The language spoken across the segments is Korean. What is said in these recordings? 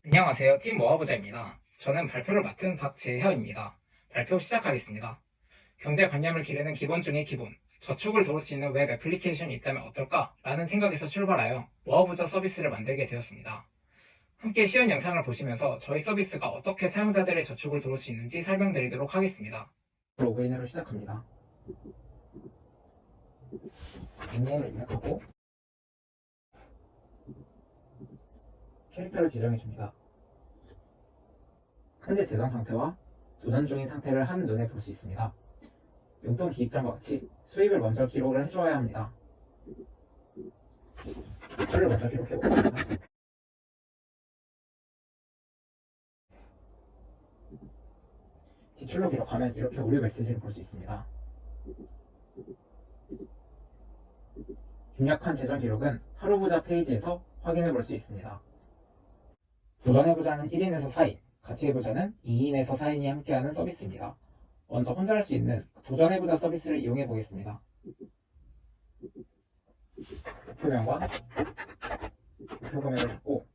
안녕하세요. 팀 모아보자입니다. 저는 발표를 맡은 박재현입니다. 발표 시작하겠습니다. 경제관념을 기르는 기본 중의 기본, 저축을 도울 수 있는 웹 애플리케이션이 있다면 어떨까? 라는 생각에서 출발하여 모아보자 서비스를 만들게 되었습니다. 함께 시연 영상을 보시면서 저희 서비스가 어떻게 사용자들의 저축을 도울 수 있는지 설명드리도록 하겠습니다. 로그인으로 시작합니다. 닉네임을 입력하고 캐릭터를 지정해줍니다. 현재 재정 상태와 도전 중인 상태를 한눈에 볼 수 있습니다. 용돈 기입장과 같이 수입을 먼저 기록을 해주어야 합니다. 지출을 먼저 기록해보겠습니다. 지출로 기록하면 이렇게 오류 메시지를 볼 수 있습니다. 입력한 재정 기록은 하루부자 페이지에서 확인해 볼 수 있습니다. 도전해보자는 1인에서 4인, 같이해보자는 2인에서 4인이 함께하는 서비스입니다. 먼저 혼자 할 수 있는 도전해보자 서비스를 이용해 보겠습니다. 목표명과 목표 금액을 줬고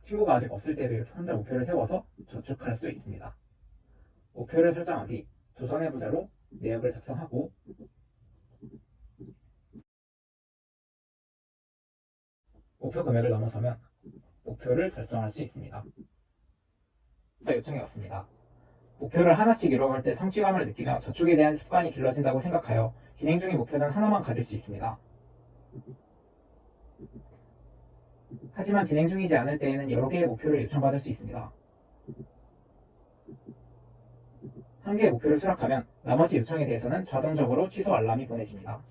친구가 아직 없을 때도 이렇게 혼자 목표를 세워서 저축할 수 있습니다. 목표를 설정한 뒤 도전해보자로 내역을 작성하고 목표 금액을 넘어서면 목표를 달성할 수 있습니다. 요청이 왔습니다. 목표를 하나씩 이뤄갈 때 성취감을 느끼며 저축에 대한 습관이 길러진다고 생각하여 진행 중인 목표는 하나만 가질 수 있습니다. 하지만 진행 중이지 않을 때에는 여러 개의 목표를 요청받을 수 있습니다. 한 개의 목표를 수락하면 나머지 요청에 대해서는 자동적으로 취소 알람이 보내집니다.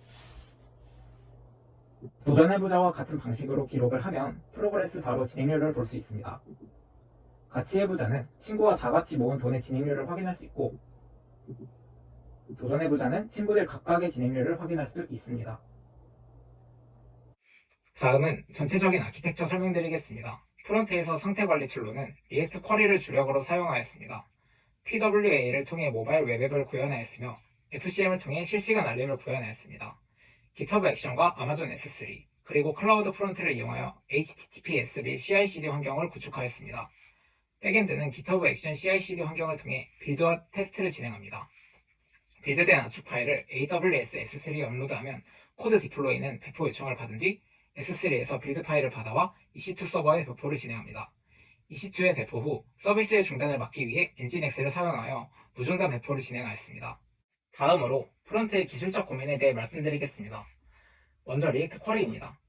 도전해보자와 같은 방식으로 기록을 하면 프로그레스 바로 진행률을 볼 수 있습니다. 같이 해보자는 친구와 다 같이 모은 돈의 진행률을 확인할 수 있고 도전해보자는 친구들 각각의 진행률을 확인할 수 있습니다. 다음은 전체적인 아키텍처 설명드리겠습니다. 프론트에서 상태관리 툴로는 리액트 쿼리를 주력으로 사용하였습니다. PWA를 통해 모바일 웹앱을 구현하였으며 FCM을 통해 실시간 알림을 구현하였습니다. GitHub 액션과 아마존 S3 그리고 클라우드 프론트를 이용하여 HTTPS 및 CI/CD 환경을 구축하였습니다. 백엔드는 GitHub 액션 CI/CD 환경을 통해 빌드와 테스트를 진행합니다. 빌드된 압축 파일을 AWS S3에 업로드하면 코드 디플로이는 배포 요청을 받은 뒤 S3에서 빌드 파일을 받아와 EC2 서버에 배포를 진행합니다. EC2의 배포 후 서비스의 중단을 막기 위해 엔진X를 사용하여 무중단 배포를 진행하였습니다. 다음으로 프론트의 기술적 고민에 대해 말씀드리겠습니다. 먼저 리액트 쿼리입니다.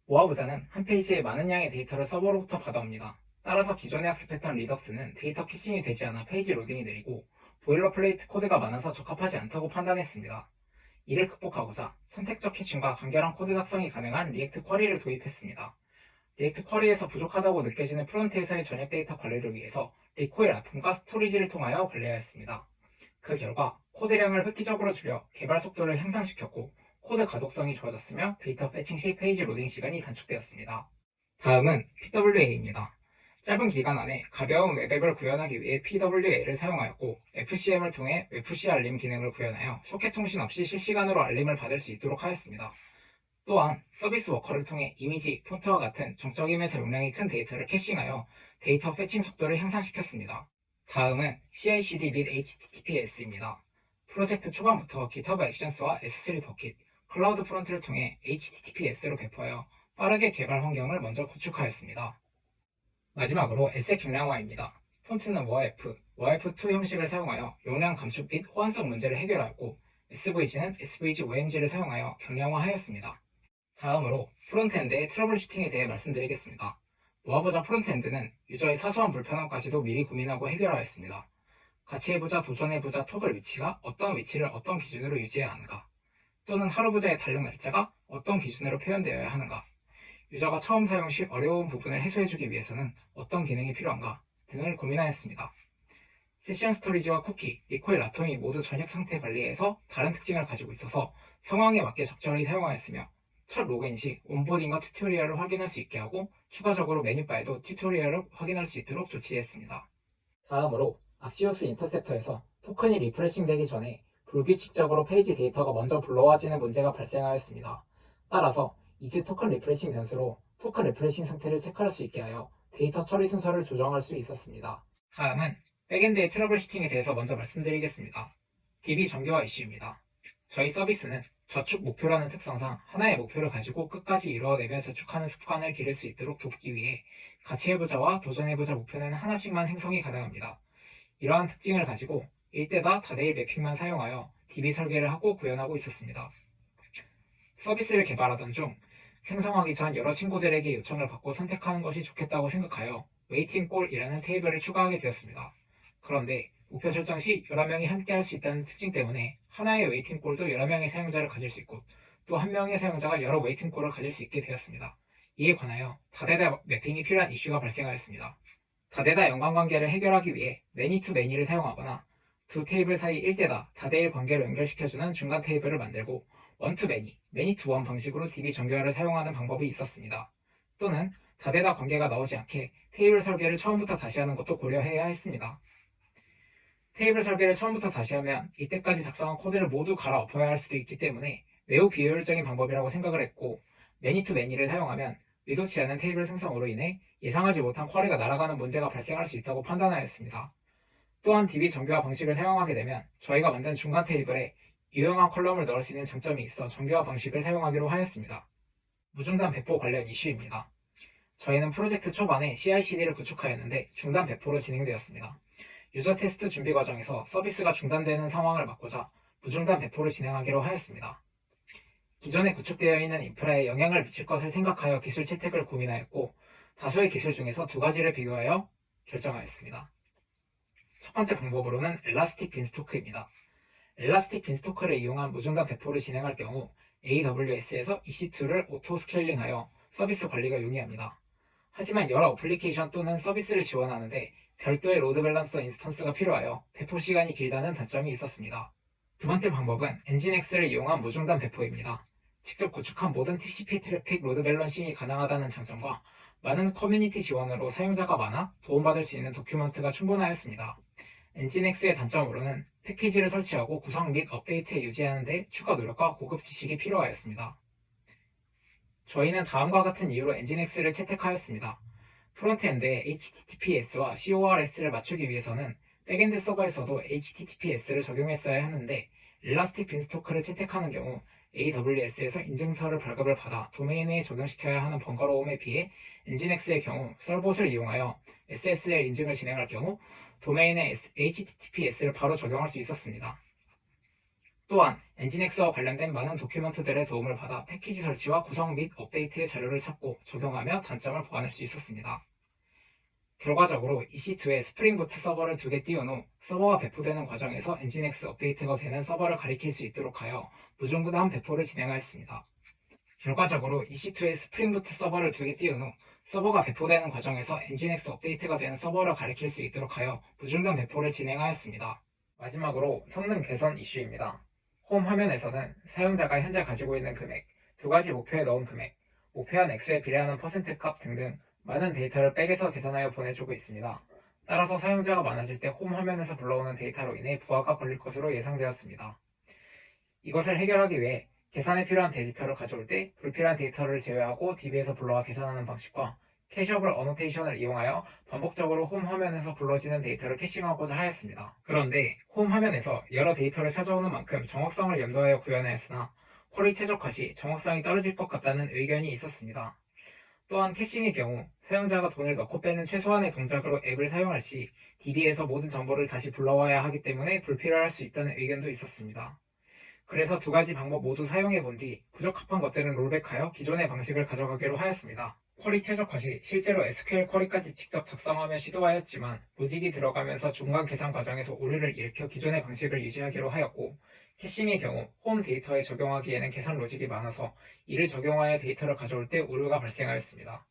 모아보자는 한 페이지에 많은 양의 데이터를 서버로부터 받아옵니다. 따라서 기존에 학습했던 리덕스는 데이터 캐싱이 되지 않아 페이지 로딩이 느리고 보일러플레이트 코드가 많아서 적합하지 않다고 판단했습니다. 이를 극복하고자 선택적 캐싱과 간결한 코드 작성이 가능한 리액트 쿼리를 도입했습니다. 리액트 쿼리에서 부족하다고 느껴지는 프론트에서의 전역 데이터 관리를 위해서 리코일 아톰과 스토리지를 통하여 관리하였습니다. 그 결과 코드량을 획기적으로 줄여 개발 속도를 향상시켰고 코드 가독성이 좋아졌으며 데이터 패칭 시 페이지 로딩 시간이 단축되었습니다. 다음은 PWA입니다. 짧은 기간 안에 가벼운 웹앱을 구현하기 위해 PWA를 사용하였고 FCM을 통해 FC 알림 기능을 구현하여 소켓 통신 없이 실시간으로 알림을 받을 수 있도록 하였습니다. 또한 서비스 워커를 통해 이미지, 폰트와 같은 정적 임에서 용량이 큰 데이터를 캐싱하여 데이터 패칭 속도를 향상시켰습니다. 다음은 CI/CD 및 HTTPS입니다. 프로젝트 초반부터 GitHub 액션스와 S3 버킷, 클라우드 프론트를 통해 HTTPS로 배포하여 빠르게 개발 환경을 먼저 구축하였습니다. 마지막으로 에셋 경량화입니다. 폰트는 WAF, WAF2 형식을 사용하여 용량 감축 및 호환성 문제를 해결하였고 SVG는 SVG OMG를 사용하여 경량화하였습니다. 다음으로 프론트엔드의 트러블 슈팅에 대해 말씀드리겠습니다. 모아보자 프론트엔드는 유저의 사소한 불편함까지도 미리 고민하고 해결하였습니다. 같이 해보자, 도전해보자 토글 위치가 어떤 위치를 어떤 기준으로 유지해야 하는가, 또는 하루부자의 달력 날짜가 어떤 기준으로 표현되어야 하는가, 유저가 처음 사용 시 어려운 부분을 해소해주기 위해서는 어떤 기능이 필요한가 등을 고민하였습니다. 세션 스토리지와 쿠키, 리코일 아톰이 모두 전역 상태 관리에서 다른 특징을 가지고 있어서 상황에 맞게 적절히 사용하였으며 첫 로그인 시 온보딩과 튜토리얼을 확인할 수 있게 하고 추가적으로 메뉴바에도 튜토리얼을 확인할 수 있도록 조치했습니다. 다음으로 악시오스 인터셉터에서 토큰이 리프레싱 되기 전에 불규칙적으로 페이지 데이터가 먼저 불러와지는 문제가 발생하였습니다. 따라서 이즈 토큰 리프레싱 변수로 토큰 리프레싱 상태를 체크할 수 있게 하여 데이터 처리 순서를 조정할 수 있었습니다. 다음은 백엔드의 트러블 슈팅에 대해서 먼저 말씀드리겠습니다. DB 정교화 이슈입니다. 저희 서비스는 저축 목표라는 특성상 하나의 목표를 가지고 끝까지 이루어내며 저축하는 습관을 기를 수 있도록 돕기 위해 같이 해보자와 도전해보자 목표는 하나씩만 생성이 가능합니다. 이러한 특징을 가지고 일대다 다대일 매핑만 사용하여 DB 설계를 하고 구현하고 있었습니다. 서비스를 개발하던 중 생성하기 전 여러 친구들에게 요청을 받고 선택하는 것이 좋겠다고 생각하여 웨이팅 꼴이라는 테이블을 추가하게 되었습니다. 그런데 목표 설정 시 여러 명이 함께 할 수 있다는 특징 때문에 하나의 웨이팅 꼴도 여러 명의 사용자를 가질 수 있고 또 한 명의 사용자가 여러 웨이팅 꼴을 가질 수 있게 되었습니다. 이에 관하여 다대다 매핑이 필요한 이슈가 발생하였습니다. 다대다 연관관계를 해결하기 위해 매니 투 매니를 사용하거나 두 테이블 사이 1대다 다대일 관계로 연결시켜주는 중간 테이블을 만들고 원 투 매니, 매니 투 원 방식으로 DB 정교화를 사용하는 방법이 있었습니다. 또는 다대다 관계가 나오지 않게 테이블 설계를 처음부터 다시 하는 것도 고려해야 했습니다. 테이블 설계를 처음부터 다시 하면 이때까지 작성한 코드를 모두 갈아엎어야 할 수도 있기 때문에 매우 비효율적인 방법이라고 생각을 했고 매니 투 매니를 사용하면 의도치 않은 테이블 생성으로 인해 예상하지 못한 쿼리가 날아가는 문제가 발생할 수 있다고 판단하였습니다. 또한 DB 정교화 방식을 사용하게 되면 저희가 만든 중간 테이블에 유용한 컬럼을 넣을 수 있는 장점이 있어 정교화 방식을 사용하기로 하였습니다. 무중단 배포 관련 이슈입니다. 저희는 프로젝트 초반에 CI/CD를 구축하였는데 중단 배포로 진행되었습니다. 유저 테스트 준비 과정에서 서비스가 중단되는 상황을 막고자 무중단 배포를 진행하기로 하였습니다. 기존에 구축되어 있는 인프라에 영향을 미칠 것을 생각하여 기술 채택을 고민하였고 다수의 기술 중에서 두 가지를 비교하여 결정하였습니다. 첫 번째 방법으로는 엘라스틱 빈스토크입니다. 엘라스틱 빈스토크를 이용한 무중단 배포를 진행할 경우 AWS에서 EC2를 오토 스케일링하여 서비스 관리가 용이합니다. 하지만 여러 어플리케이션 또는 서비스를 지원하는데 별도의 로드 밸런서 인스턴스가 필요하여 배포 시간이 길다는 단점이 있었습니다. 두 번째 방법은 엔진X를 이용한 무중단 배포입니다. 직접 구축한 모든 TCP 트래픽 로드 밸런싱이 가능하다는 장점과 많은 커뮤니티 지원으로 사용자가 많아 도움받을 수 있는 도큐먼트가 충분하였습니다. 엔진X의 단점으로는 패키지를 설치하고 구성 및 업데이트에 유지하는 데 추가 노력과 고급 지식이 필요하였습니다. 저희는 다음과 같은 이유로 엔진X를 채택하였습니다. 프론트엔드에 HTTPS와 CORS를 맞추기 위해서는 백엔드 서버에서도 HTTPS를 적용했어야 하는데 엘라스틱 빈스토크를 채택하는 경우 AWS에서 인증서를 발급을 받아 도메인에 적용시켜야 하는 번거로움에 비해 엔진X의 경우 썰봇을 이용하여 SSL 인증을 진행할 경우 도메인에 HTTPS를 바로 적용할 수 있었습니다. 또한 엔진X와 관련된 많은 도큐먼트들의 도움을 받아 패키지 설치와 구성 및 업데이트의 자료를 찾고 적용하며 단점을 보완할 수 있었습니다. 결과적으로 EC2에 스프링부트 서버를 2개 띄운 후 서버가 배포되는 과정에서 엔진X 업데이트가 되는 서버를 가리킬 수 있도록 하여 무중단 배포를 진행하였습니다. 결과적으로 EC2에 스프링부트 서버를 2개 띄운 후 서버가 배포되는 과정에서 엔진X 업데이트가 되는 서버를 가리킬 수 있도록 하여 무중단 배포를 진행하였습니다. 마지막으로 성능 개선 이슈입니다. 홈 화면에서는 사용자가 현재 가지고 있는 금액, 두 가지 목표에 넣은 금액, 목표한 액수에 비례하는 퍼센트 값 등등 많은 데이터를 백에서 계산하여 보내주고 있습니다. 따라서 사용자가 많아질 때 홈 화면에서 불러오는 데이터로 인해 부하가 걸릴 것으로 예상되었습니다. 이것을 해결하기 위해 계산에 필요한 데이터를 가져올 때 불필요한 데이터를 제외하고 DB에서 불러와 계산하는 방식과 캐셔블 어노테이션을 이용하여 반복적으로 홈 화면에서 불러지는 데이터를 캐싱하고자 하였습니다. 그런데 홈 화면에서 여러 데이터를 찾아오는 만큼 정확성을 염두하여 구현하였으나 쿼리 최적화 시 정확성이 떨어질 것 같다는 의견이 있었습니다. 또한 캐싱의 경우 사용자가 돈을 넣고 빼는 최소한의 동작으로 앱을 사용할 시 DB에서 모든 정보를 다시 불러와야 하기 때문에 불필요할 수 있다는 의견도 있었습니다. 그래서 두 가지 방법 모두 사용해 본 뒤 부적합한 것들은 롤백하여 기존의 방식을 가져가기로 하였습니다. 쿼리 최적화 시 실제로 SQL 쿼리까지 직접 작성하며 시도하였지만 로직이 들어가면서 중간 계산 과정에서 오류를 일으켜 기존의 방식을 유지하기로 하였고 캐싱의 경우 홈 데이터에 적용하기에는 계산 로직이 많아서 이를 적용하여 데이터를 가져올 때 오류가 발생하였습니다.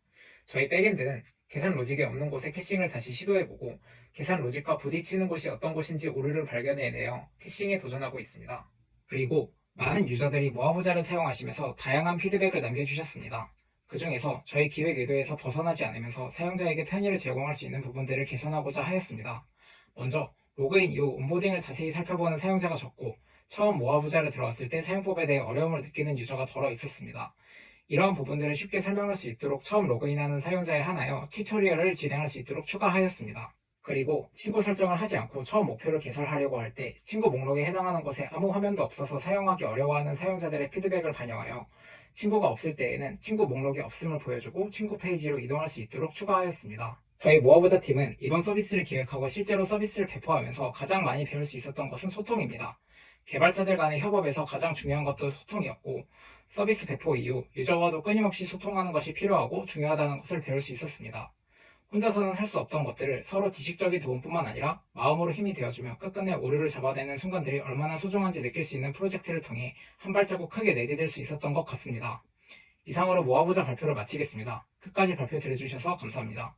저희 백엔드는 계산 로직이 없는 곳에 캐싱을 다시 시도해보고 계산 로직과 부딪히는 곳이 어떤 곳인지 오류를 발견해내어 캐싱에 도전하고 있습니다. 그리고 많은 유저들이 모아보자를 사용하시면서 다양한 피드백을 남겨주셨습니다. 그 중에서 저희 기획 의도에서 벗어나지 않으면서 사용자에게 편의를 제공할 수 있는 부분들을 개선하고자 하였습니다. 먼저 로그인 이후 온보딩을 자세히 살펴보는 사용자가 적고 처음 모아보자를 들어왔을 때 사용법에 대해 어려움을 느끼는 유저가 덜어 있었습니다. 이러한 부분들을 쉽게 설명할 수 있도록 처음 로그인하는 사용자에 한하여 튜토리얼을 진행할 수 있도록 추가하였습니다. 그리고 친구 설정을 하지 않고 처음 목표를 개설하려고 할 때 친구 목록에 해당하는 곳에 아무 화면도 없어서 사용하기 어려워하는 사용자들의 피드백을 반영하여 친구가 없을 때에는 친구 목록이 없음을 보여주고 친구 페이지로 이동할 수 있도록 추가하였습니다. 저희 모아보자 팀은 이번 서비스를 기획하고 실제로 서비스를 배포하면서 가장 많이 배울 수 있었던 것은 소통입니다. 개발자들 간의 협업에서 가장 중요한 것도 소통이었고, 서비스 배포 이후 유저와도 끊임없이 소통하는 것이 필요하고 중요하다는 것을 배울 수 있었습니다. 혼자서는 할 수 없던 것들을 서로 지식적인 도움뿐만 아니라 마음으로 힘이 되어주며 끝끝내 오류를 잡아내는 순간들이 얼마나 소중한지 느낄 수 있는 프로젝트를 통해 한 발자국 크게 내디딜 수 있었던 것 같습니다. 이상으로 모아보자 발표를 마치겠습니다. 끝까지 발표 들어주셔서 감사합니다.